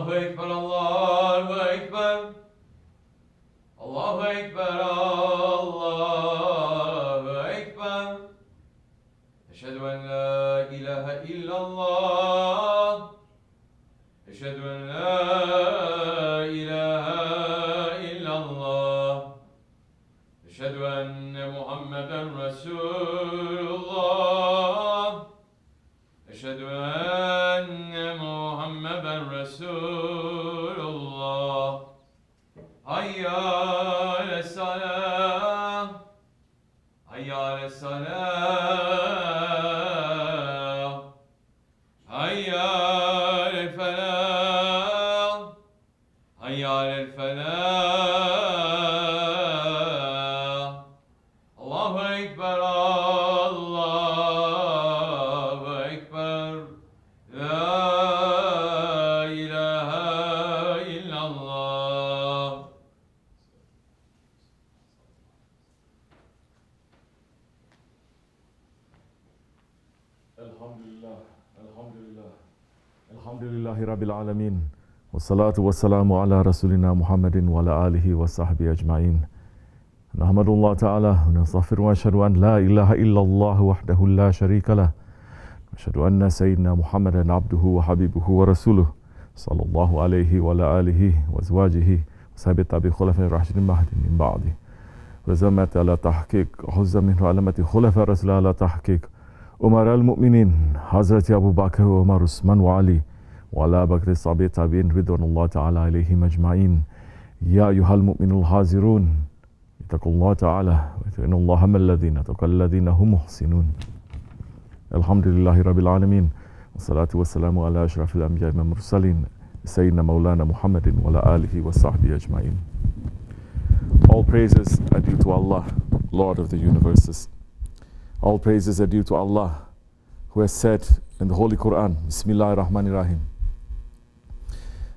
Allahu Ekber, Allahu Ekber. Allahu Ekber, Allahu Ekber. Eşhedü en la ilahe illallah. Eşhedü en la ilahe illallah. Eşhedü enne Muhammeden Resulullah. Eşhedü enne Muhammeden Resulullah. Hayya ale's-salah. Hayya ale's-salah. Hayya alel-felah. Hayya alel-felah. Allahu Ekber, Allahu Ekber. La ilahe illallah. Alhamdulillahi Rabbil Alameen. Wassalatu wassalamu ala Rasulina Muhammadin wa ala alihi wa sahbihi ajma'in. Nahmadullah ta'ala wa nastaghfiru wa ashhadu an la ilaha illallah wahdahu la sharika lah. Wa ashhadu anna Sayyidina Muhammadan abduhu wa habibuhu wa rasuluh. Sallallahu alayhi wa ala alihi wa azwajihi wa sahbihi tabi khulafai rashidin mahdin min ba'di. Wa zamat ala tahqiq huzza min alamati khulafa rasul ala tahqiq. Umar al-Mu'minin, Hazrati Abu Bakr, Umar, Usman wa Ali, wa ala bakri sahabi tabi'in ridwanullah ta'ala alayhim ajma'in. Ya ayyuhal mu'minul hazirun, ittaqullah ta'ala, wa innallaha ma'al ladhina taqaw alladhina hum muhsinun. Alhamdulillahi Rabbil Alameen. Wassalatu wassalamu ala ashrafil anbiya'i wal mursalin, Sayyidina Maulana Muhammadin wa ala alihi wa sahbihi ajma'in. All praises are due to Allah, Lord of the universes. All praises are due to Allah, who has said in the Holy Quran, Bismillahir Rahmanir Rahim.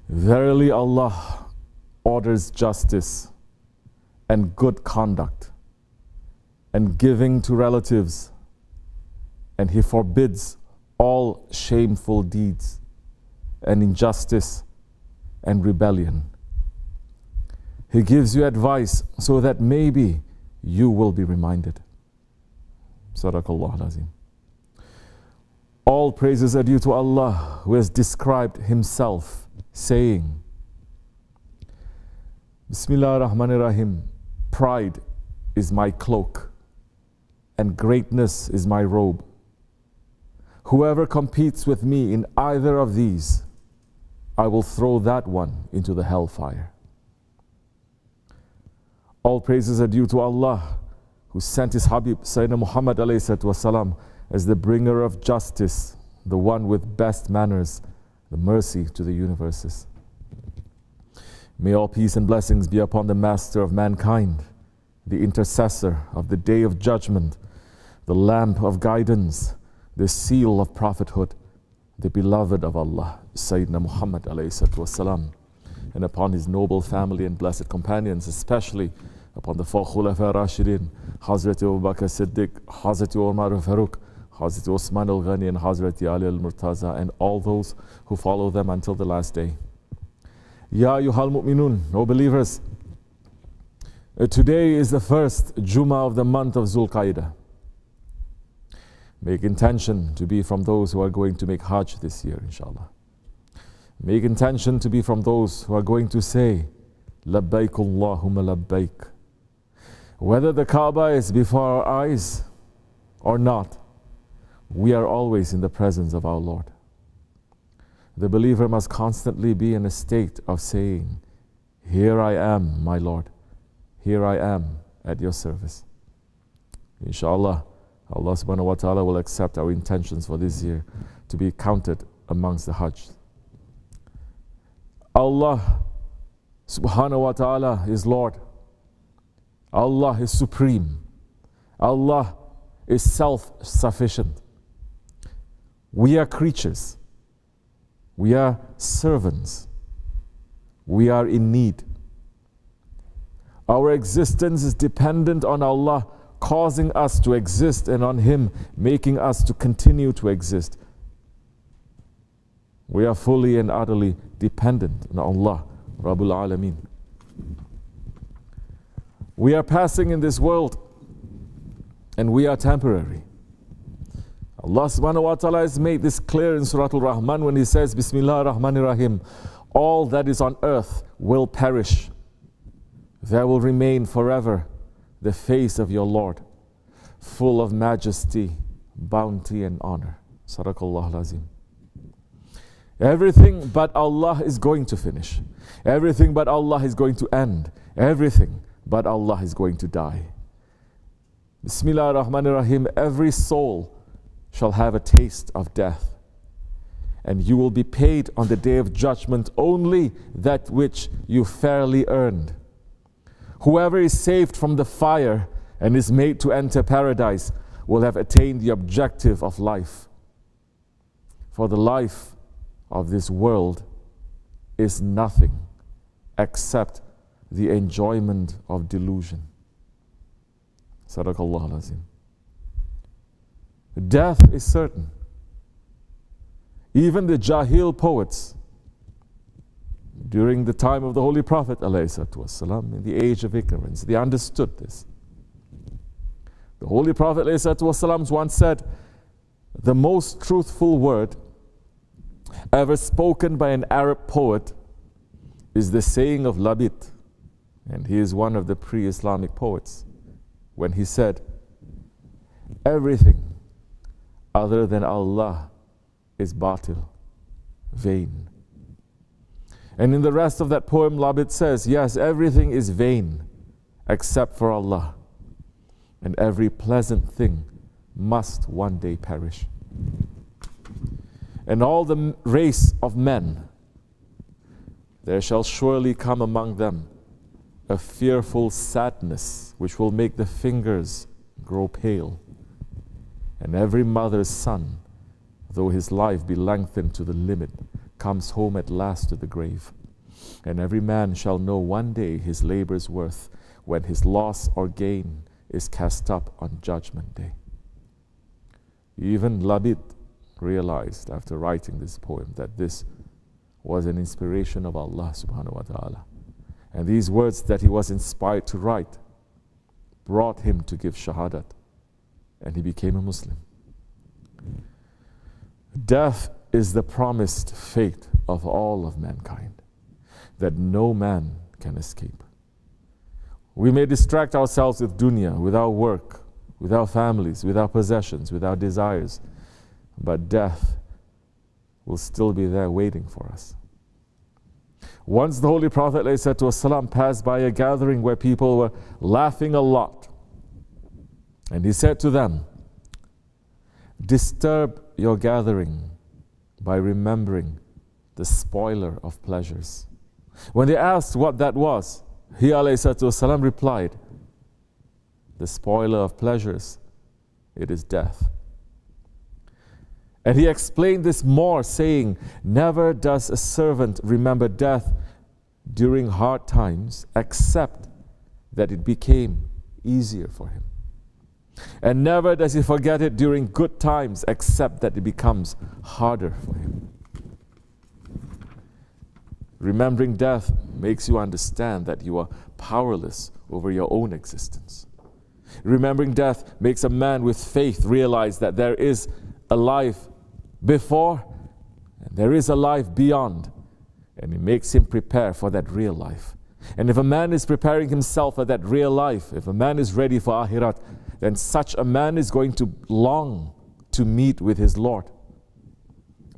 Verily Allah orders justice and good conduct and giving to relatives, and He forbids all shameful deeds and injustice and rebellion. He gives you advice so that maybe you will be reminded. Sadaqallah al-Azim. All praises are due to Allah, who has described Himself, saying, Bismillah ar-Rahman ar-Rahim, pride is my cloak, and greatness is my robe. Whoever competes with me in either of these, I will throw that one into the hellfire. All praises are due to Allah, who sent His Habib, Sayyidina Muhammad ﷺ, as the bringer of justice, the one with best manners, the mercy to the universes. May all peace and blessings be upon the Master of mankind, the intercessor of the Day of Judgment, the lamp of guidance, the seal of prophethood, the beloved of Allah, Sayyidina Muhammad ﷺ, and upon his noble family and blessed companions, especially upon the four Khulafa Rashidin, Hazrati Abu Bakr Siddiq, Hazrati Umar al-Faruq, Hazrati Osman al-Ghani, and Hazrati Ali al-Murtaza, and all those who follow them until the last day. Ya ayyuhal mu'minun, O believers, today is the first Jummah of the month of Zulqaidah. Make intention to be from those who are going to make Hajj this year, inshallah. Make intention to be from those who are going to say, Labbaik Allahumma labbaik. Whether the Kaaba is before our eyes or not, we are always in the presence of our Lord. The believer must constantly be in a state of saying, Here I am, my Lord. Here I am at your service. Inshallah, Allah subhanahu wa ta'ala will accept our intentions for this year to be counted amongst the Hajj. Allah subhanahu wa ta'ala is Lord. Allah is supreme. Allah is self-sufficient. We are creatures. We are servants. We are in need. Our existence is dependent on Allah causing us to exist, and on Him making us to continue to exist. We are fully and utterly dependent on Allah, Rabbul Alameen. We are passing in this world and we are temporary. Allah subhanahu wa ta'ala has made this clear in Surah Al-Rahman when He says, Bismillah ar-Rahman ar-Rahim, all that is on earth will perish. There will remain forever the face of your Lord, full of majesty, bounty and honor. Sadaqallah al-Azim. Everything but Allah is going to finish. Everything but Allah is going to end. Everything but Allah is going to die. Bismillah ar-Rahman ar-Rahim, every soul shall have a taste of death. And you will be paid on the day of judgment only that which you fairly earned. Whoever is saved from the fire and is made to enter paradise will have attained the objective of life. For the life of this world is nothing except the enjoyment of delusion. Sadaqallah al-Azim. Death is certain. Even the Jahil poets, during the time of the Holy Prophet ﷺ, in the age of ignorance, they understood this. The Holy Prophet ﷺ once said, the most truthful word ever spoken by an Arab poet is the saying of Labid, and he is one of the pre-Islamic poets, when he said, everything other than Allah is batil, vain. And in the rest of that poem, Labid says, yes, everything is vain except for Allah, and every pleasant thing must one day perish. And all the race of men, there shall surely come among them a fearful sadness which will make the fingers grow pale. And every mother's son, though his life be lengthened to the limit, comes home at last to the grave. And every man shall know one day his labor's worth, when his loss or gain is cast up on Judgment Day. Even Labid realized after writing this poem that this was an inspiration of Allah subhanahu wa ta'ala. And these words that he was inspired to write brought him to give shahadat, and he became a Muslim. Death is the promised fate of all of mankind, that no man can escape. We may distract ourselves with dunya, with our work, with our families, with our possessions, with our desires, but death will still be there waiting for us. Once the Holy Prophet ﷺ passed by a gathering where people were laughing a lot, and he said to them, disturb your gathering by remembering the spoiler of pleasures. When they asked what that was, he ﷺ replied, the spoiler of pleasures, it is death. And he explained this more, saying, never does a servant remember death during hard times, except that it became easier for him. And never does he forget it during good times, except that it becomes harder for him. Remembering death makes you understand that you are powerless over your own existence. Remembering death makes a man with faith realize that there is a life before and there is a life beyond, and it makes him prepare for that real life. And if a man is preparing himself for that real life, if a man is ready for Akhirat, then such a man is going to long to meet with his Lord,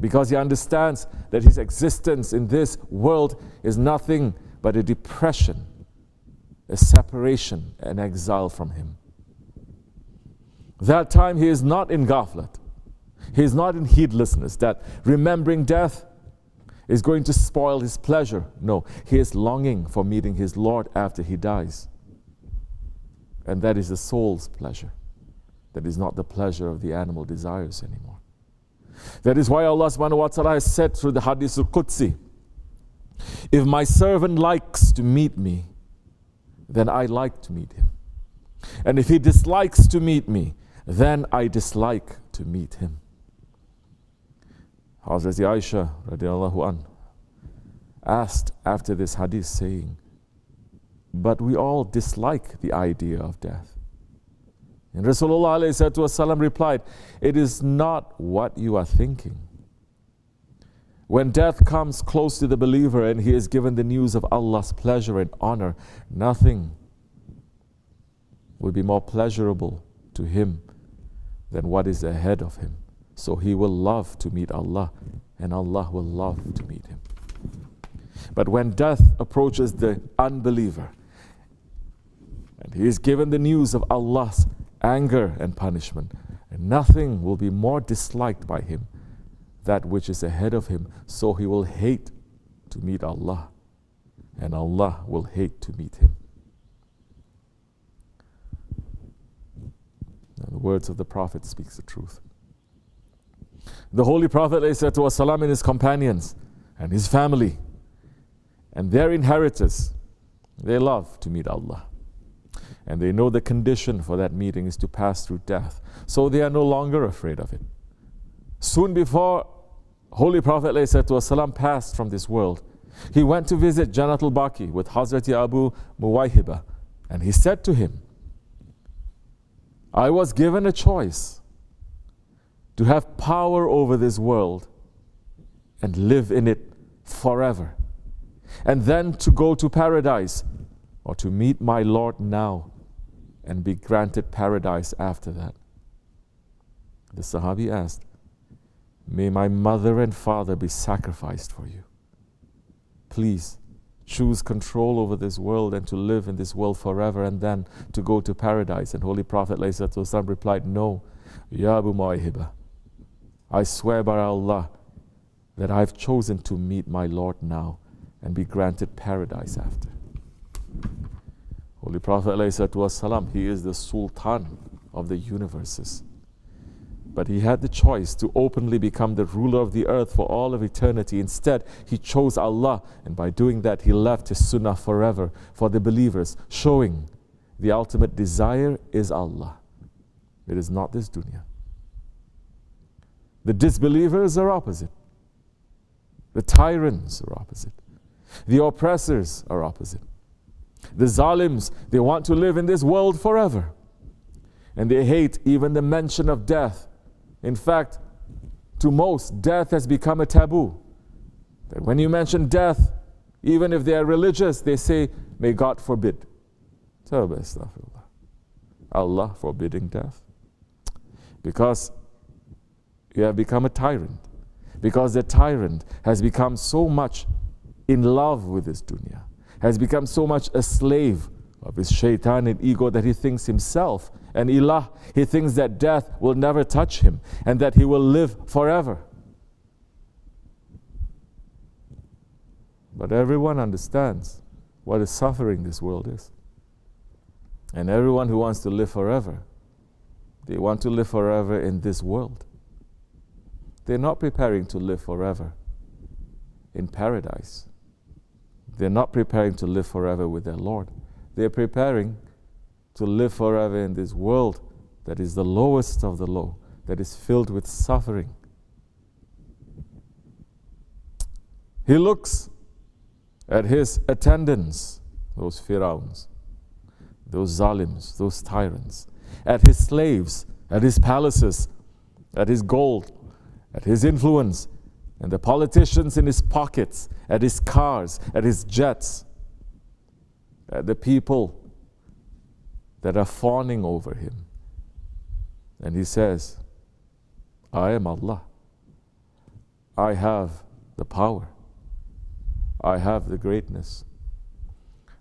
because he understands that his existence in this world is nothing but a depression, a separation, an exile from him. That time he is not in ghaflat. He is not in heedlessness, that remembering death is going to spoil his pleasure. No, he is longing for meeting his Lord after he dies. And that is the soul's pleasure. That is not the pleasure of the animal desires anymore. That is why Allah subhanahu wa ta'ala has said through the Hadith al-Qudsi, if my servant likes to meet me, then I like to meet him. And if he dislikes to meet me, then I dislike to meet him. Hazrat Aisha radiallahu an asked after this hadith saying, but we all dislike the idea of death. And Rasulullah ﷺ replied, it is not what you are thinking. When death comes close to the believer and he is given the news of Allah's pleasure and honor, nothing will be more pleasurable to him than what is ahead of him. So he will love to meet Allah, and Allah will love to meet him. But when death approaches the unbeliever, and he is given the news of Allah's anger and punishment, and nothing will be more disliked by him, that which is ahead of him, so he will hate to meet Allah, and Allah will hate to meet him. Now, the words of the Prophet speaks the truth. The Holy Prophet ﷺ and his companions and his family and their inheritors, they love to meet Allah. And they know the condition for that meeting is to pass through death. So they are no longer afraid of it. Soon before Holy Prophet ﷺ passed from this world, he went to visit Jannatul Baqi with Hazrat Abu Muwayhiba, and he said to him, I was given a choice to have power over this world and live in it forever, and then to go to paradise, or to meet my Lord now and be granted paradise after that. The Sahabi asked, may my mother and father be sacrificed for you. Please choose control over this world and to live in this world forever and then to go to paradise. And Holy Prophet ﷺ replied, no, Ya Abu Muwayhiba, I swear by Allah that I have chosen to meet my Lord now and be granted paradise after. Holy Prophet ﷺ, he is the Sultan of the universes. But he had the choice to openly become the ruler of the earth for all of eternity. Instead, he chose Allah, and by doing that, he left his sunnah forever for the believers, showing the ultimate desire is Allah. It is not this dunya. The disbelievers are opposite. The tyrants are opposite. The oppressors are opposite. The zalims, they want to live in this world forever. And they hate even the mention of death. In fact, to most, death has become a taboo. That when you mention death, even if they are religious, they say, may God forbid. Tawbah, astaghfirullah. Allah forbidding death. Because you have become a tyrant. Because the tyrant has become so much in love with this dunya, has become so much a slave of his shaitan and ego that he thinks himself an ilah. He thinks that death will never touch him and that he will live forever. But everyone understands what a suffering this world is. And everyone who wants to live forever, they want to live forever in this world. They're not preparing to live forever in paradise. They're not preparing to live forever with their Lord. They're preparing to live forever in this world that is the lowest of the low, that is filled with suffering. He looks at his attendants, those Firauns, those Zalims, those tyrants, at his slaves, at his palaces, at his gold, at his influence, and the politicians in his pockets, at his cars, at his jets, at the people that are fawning over him. And he says, I am Allah. I have the power. I have the greatness.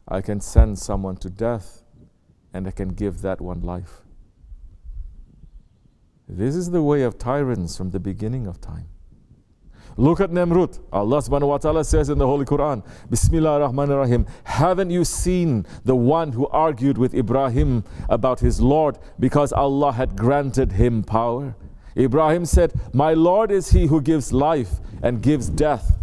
I can send someone to death and I can give that one life. This is the way of tyrants from the beginning of time. Look at Namrud. Allah subhanahu wa ta'ala says in the Holy Quran, Bismillah ar-Rahman ar-Rahim, haven't you seen the one who argued with Ibrahim about his Lord because Allah had granted him power? Ibrahim said, my Lord is he who gives life and gives death.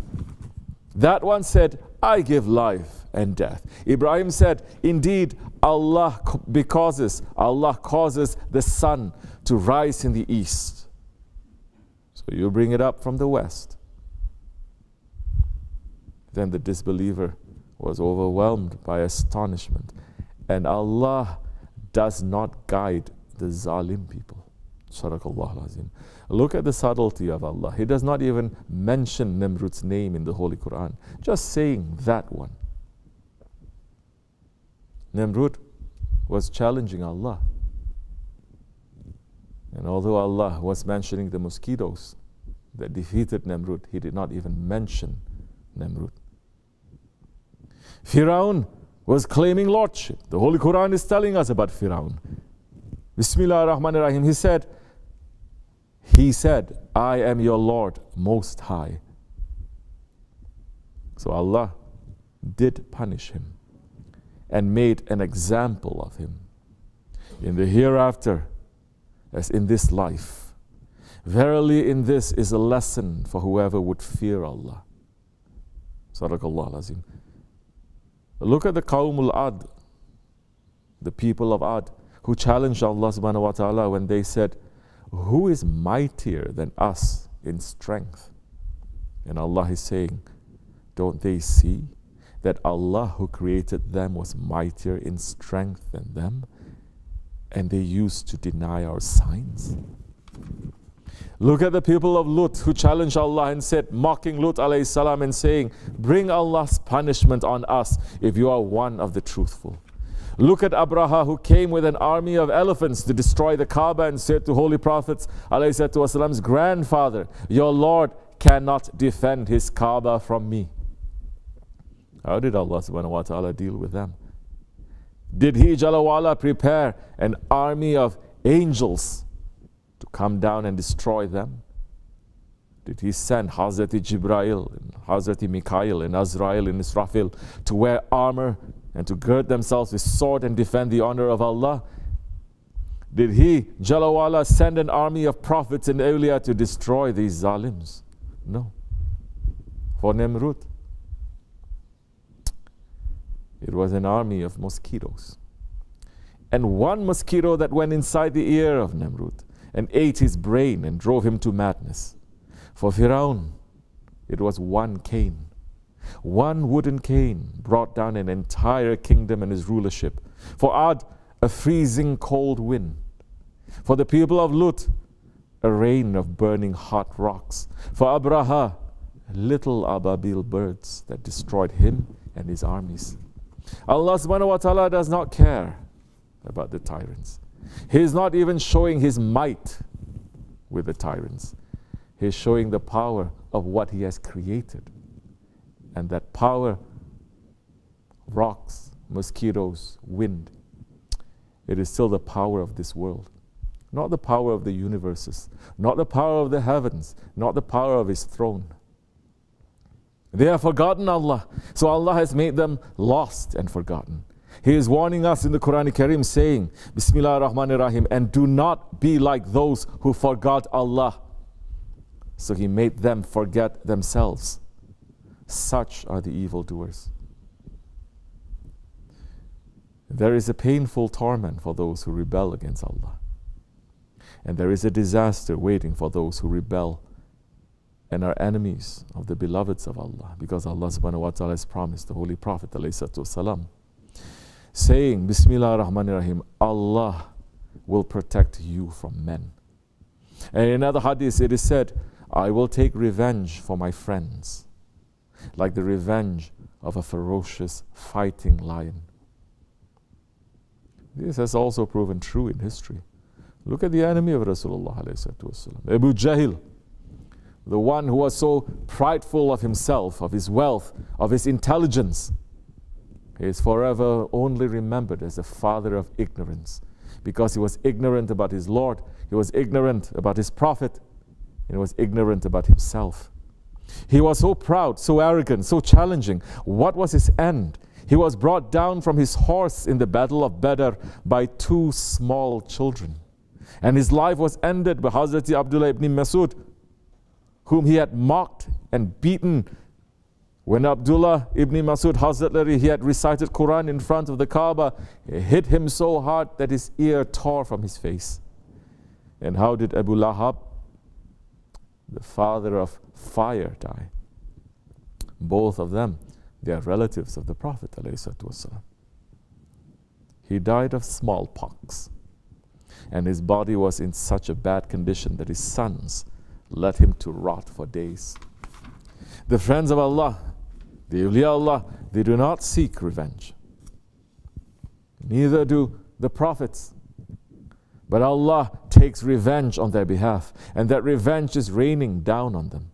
That one said, I give life and death. Ibrahim said, indeed, Allah causes the sun to rise in the east. So you bring it up from the west. Then the disbeliever was overwhelmed by astonishment. And Allah does not guide the zalim people. Sadaqallahu Azim. Look at the subtlety of Allah. He does not even mention Nimrud's name in the Holy Quran. Just saying that one. Nimrud was challenging Allah. And although Allah was mentioning the mosquitoes that defeated Nimrud, He did not even mention Nimrud. Firaun was claiming lordship. The Holy Quran is telling us about Firaun. Bismillah ar-Rahman ar-Rahim. He said, I am your Lord Most High. So Allah did punish him and made an example of him in the hereafter as in this life. Verily in this is a lesson for whoever would fear Allah. Sadaqallahu Azim. Look at the Qawmul Ad, the people of Ad, who challenged Allah subhanahu wa ta'ala when they said, who is mightier than us in strength? And Allah is saying, don't they see that Allah who created them was mightier in strength than them? And they used to deny our signs. Look at the people of Lut who challenged Allah and said, mocking Lut alayhi salam and saying, bring Allah's punishment on us if you are one of the truthful. Look at Abraha who came with an army of elephants to destroy the Kaaba and said to Holy Prophet alayhi wasalam's grandfather, your Lord cannot defend his Kaaba from me. How did Allah subhanahu wa ta'ala deal with them? Did He Jalla wa'ala prepare an army of angels to come down and destroy them? Did He send Hazrati Jibrail and Hazrati Mikail and Azrail and Israfil to wear armor and to gird themselves with sword and defend the honor of Allah? Did He Jalla wa'ala send an army of prophets and awliya to destroy these zalims? No. For Nimrud, it was an army of mosquitoes. And one mosquito that went inside the ear of Nimrud and ate his brain and drove him to madness. For Firaun, it was one cane. One wooden cane brought down an entire kingdom and his rulership. For Ad, a freezing cold wind. For the people of Lut, a rain of burning hot rocks. For Abraha, little Ababil birds that destroyed him and his armies. Allah subhanahu wa ta'ala does not care about the tyrants. He is not even showing His might with the tyrants. He is showing the power of what He has created. And that power, rocks, mosquitoes, wind, it is still the power of this world. Not the power of the universes, not the power of the heavens, not the power of His throne. They have forgotten Allah. So Allah has made them lost and forgotten. He is warning us in the Quran Kareem saying, Bismillah ar-Rahman ar-Rahim, and do not be like those who forgot Allah. So He made them forget themselves. Such are the evildoers. There is a painful torment for those who rebel against Allah. And there is a disaster waiting for those who rebel and are enemies of the beloveds of Allah, because Allah subhanahu wa ta'ala has promised the Holy Prophet ﷺ, saying, Bismillah ar-Rahman ar-Rahim, Allah will protect you from men. And in another hadith it is said, I will take revenge for my friends, like the revenge of a ferocious fighting lion. This has also proven true in history. Look at the enemy of Rasulullah ﷺ, Abu Jahl, the one who was so prideful of himself, of his wealth, of his intelligence. He is forever only remembered as the father of ignorance, because he was ignorant about his Lord, he was ignorant about his Prophet, and he was ignorant about himself. He was so proud, so arrogant, so challenging. What was his end? He was brought down from his horse in the battle of Badr by two small children. And his life was ended by Hazrati Abdullah ibn Masud, whom he had mocked and beaten. When Abdullah ibn Masud, Hazrat, he had recited Quran in front of the Kaaba, it hit him so hard that his ear tore from his face. And how did Abu Lahab, the father of fire, die. Both of them, they are relatives of the Prophet ﷺ. He died of smallpox, and his body was in such a bad condition that his sons led him to rot for days. The friends of Allah, the awliya Allah, they do not seek revenge. Neither do the prophets. But Allah takes revenge on their behalf, and that revenge is raining down on them.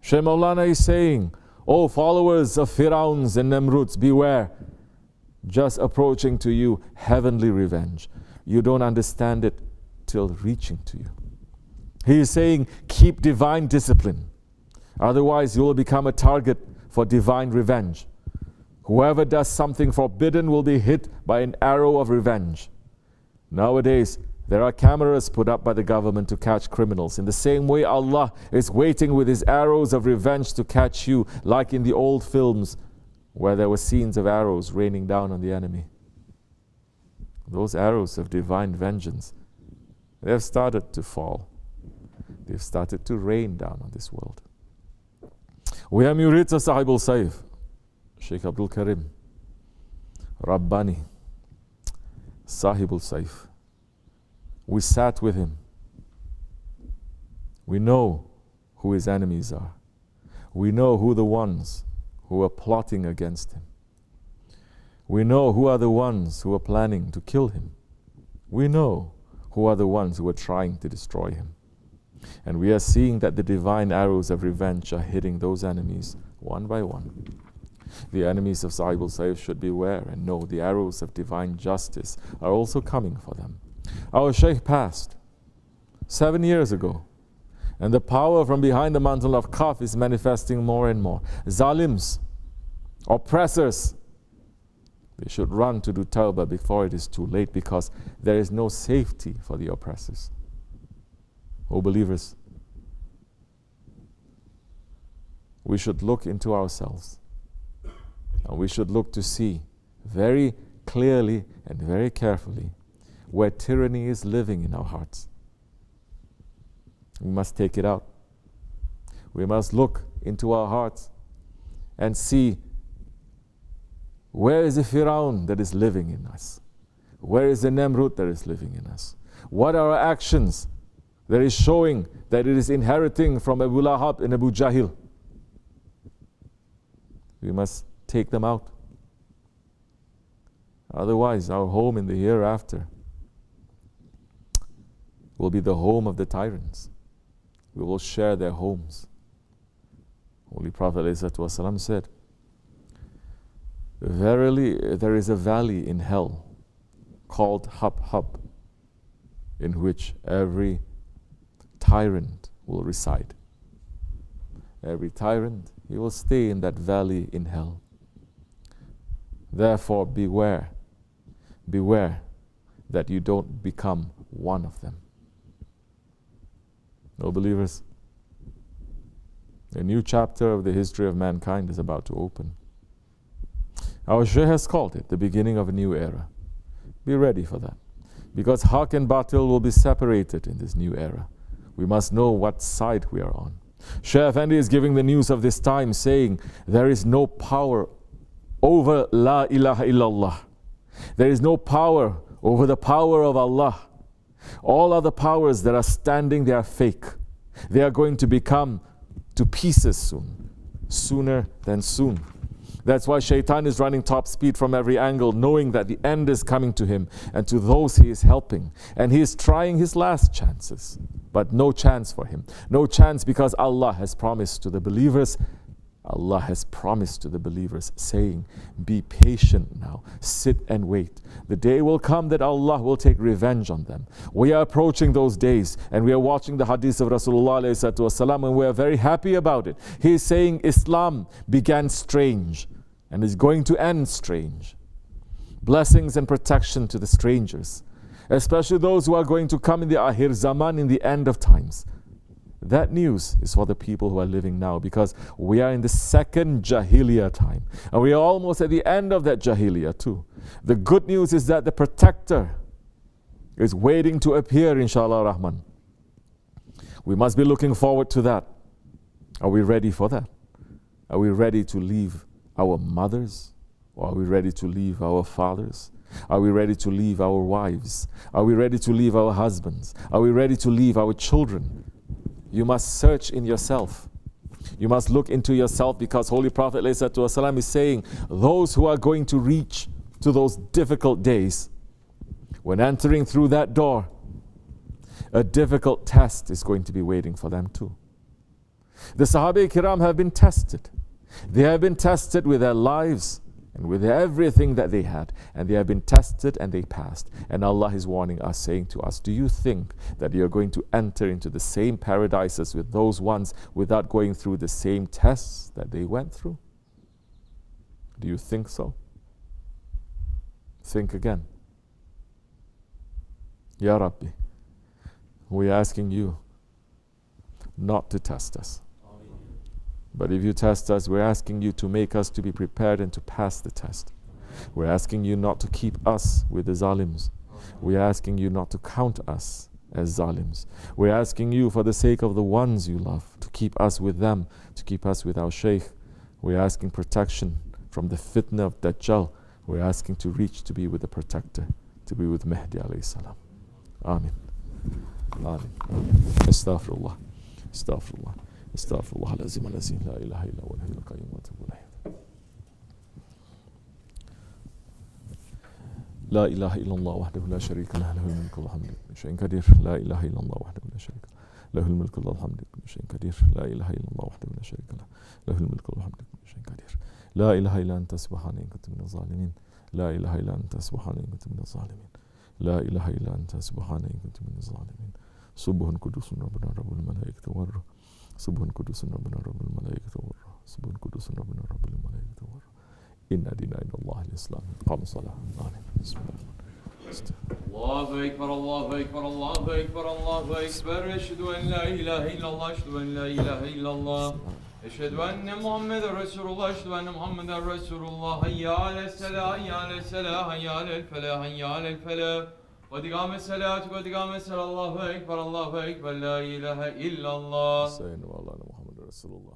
Shaykh Maulana is saying, O followers of Fir'auns and Namruds, beware. Just approaching to you heavenly revenge. You don't understand it till reaching to you. He is saying, keep divine discipline. Otherwise, you will become a target for divine revenge. Whoever does something forbidden will be hit by an arrow of revenge. Nowadays, there are cameras put up by the government to catch criminals. In the same way, Allah is waiting with His arrows of revenge to catch you, like in the old films where there were scenes of arrows raining down on the enemy. Those arrows of divine vengeance, they have started to fall. They've started to rain down on this world. We are murids of Sahibul Saif, Sheikh Abdul Karim, Rabbani, Sahibul Saif. We sat with him. We know who his enemies are. We know who the ones who are plotting against him. We know who are the ones who are planning to kill him. We know who are the ones who are trying to destroy him. And we are seeing that the divine arrows of revenge are hitting those enemies one by one. The enemies of Sahibul Saif should beware and know the arrows of divine justice are also coming for them. Our Shaykh passed 7 years ago, and the power from behind the mantle of Kaf is manifesting more and more. Zalims, oppressors, they should run to do tawbah before it is too late, because there is no safety for the oppressors. O believers, we should look into ourselves, and we should look to see very clearly and very carefully where tyranny is living in our hearts. We must take it out. We must look into our hearts and see where is the Fir'aun that is living in us? Where is the Namrud that is living in us? What are our actions that is showing that it is inheriting from Abu Lahab and Abu Jahil? We must take them out. Otherwise, our home in the hereafter will be the home of the tyrants. We will share their homes. Holy Prophet ﷺ said, verily there is a valley in hell called Hub, in which every tyrant will reside. Every tyrant, he will stay in that valley in hell. Therefore, beware that you don't become one of them. O believers, a new chapter of the history of mankind is about to open. Our Shaykh has called it the beginning of a new era. Be ready for that, because Haq and Batil will be separated in this new era. We must know what side we are on. Shaykh Effendi is giving the news of this time, saying there is no power over La ilaha illallah. There is no power over the power of Allah. All other powers that are standing, they are fake. They are going to become to pieces soon, sooner than soon. That's why Shaitan is running top speed from every angle, knowing that the end is coming to him and to those he is helping. And he is trying his last chances, but no chance for him. No chance, because Allah has promised to the believers. Allah has promised to the believers, saying, be patient now, sit and wait. The day will come that Allah will take revenge on them. We are approaching those days, and we are watching the hadith of Rasulullah ﷺ, and we are very happy about it. He is saying Islam began strange and is going to end strange. Blessings and protection to the strangers, especially those who are going to come in the Akhir Zaman, in the end of times. That news is for the people who are living now, because we are in the second Jahiliyyah time, and we are almost at the end of that Jahiliyyah too. The good news is that the protector is waiting to appear, inshallah Rahman. We must be looking forward to that. Are we ready for that? Are we ready to leave our mothers? Or are we ready to leave our fathers? Are we ready to leave our wives? Are we ready to leave our husbands? Are we ready to leave our children? You must search in yourself. You must look into yourself, because Holy Prophet ﷺ is saying, those who are going to reach to those difficult days, when entering through that door, a difficult test is going to be waiting for them too. The Sahaba Kiram have been tested. They have been tested with their lives and with everything that they had. And they have been tested and they passed. And Allah is warning us, saying to us, do you think that you're going to enter into the same paradises with those ones without going through the same tests that they went through? Do you think so? Think again. Ya Rabbi, we are asking you not to test us. But if you test us, we're asking you to make us to be prepared and to pass the test. We're asking you not to keep us with the zalims. We're asking you not to count us as zalims. We're asking you, for the sake of the ones you love, to keep us with them, to keep us with our Shaykh. We're asking protection from the fitna of Dajjal. We're asking to reach to be with the protector, to be with Mahdi alayhi salam. Amin. Amin. Astaghfirullah. Astaghfirullah. Astaghfirullah al-azim al-azim. La ilaha illa wa al-hayyul qayyum wa atubu ilayh. La ilaha illallah wahdahu la sharika lah, lahul mulku wal hamdu min shay'in qadir. La ilaha illallah wahdahu la sharika lah, lahul mulku wal hamdu min shay'in qadir. La ilaha illallah wahdahu la sharika lah, lahul mulku wal hamdu min shay'in qadir. La ilaha illa anta subhanaka inni kuntu minaz zalimin. La ilaha illa anta subhanaka inni kuntu minaz zalimin. La ilaha illa anta subhanaka inni kuntu minaz zalimin. Subhan qudusun rabbuna rabbul malaikati war ruh. Subhan qudusun rabbuna rabbul malaikati war ruh. Subhan qudusun rabbuna rabbul malaikati war ruh. Inna dina inna Allah al-Islam. Qam salah. Amin. Bismillah. Allahu Ekber, Allahu Ekber, Allahu Ekber, Allahu Ekber. Eşhedü en la ilahe illallah, eşhedü en la ilahe illallah. Eşhedü enne Muhammeden Resulullah, eşhedü enne Muhammeden Resulullah. Hayya alel-selah, hayya alel-selah, hayya alel-felah, hayya alel-felah. Ve digame salatu, ve digame salallahu ekber, Allahu Ekber, la ilahe illallah. Sayın Mevlana Muhammed Resulullah.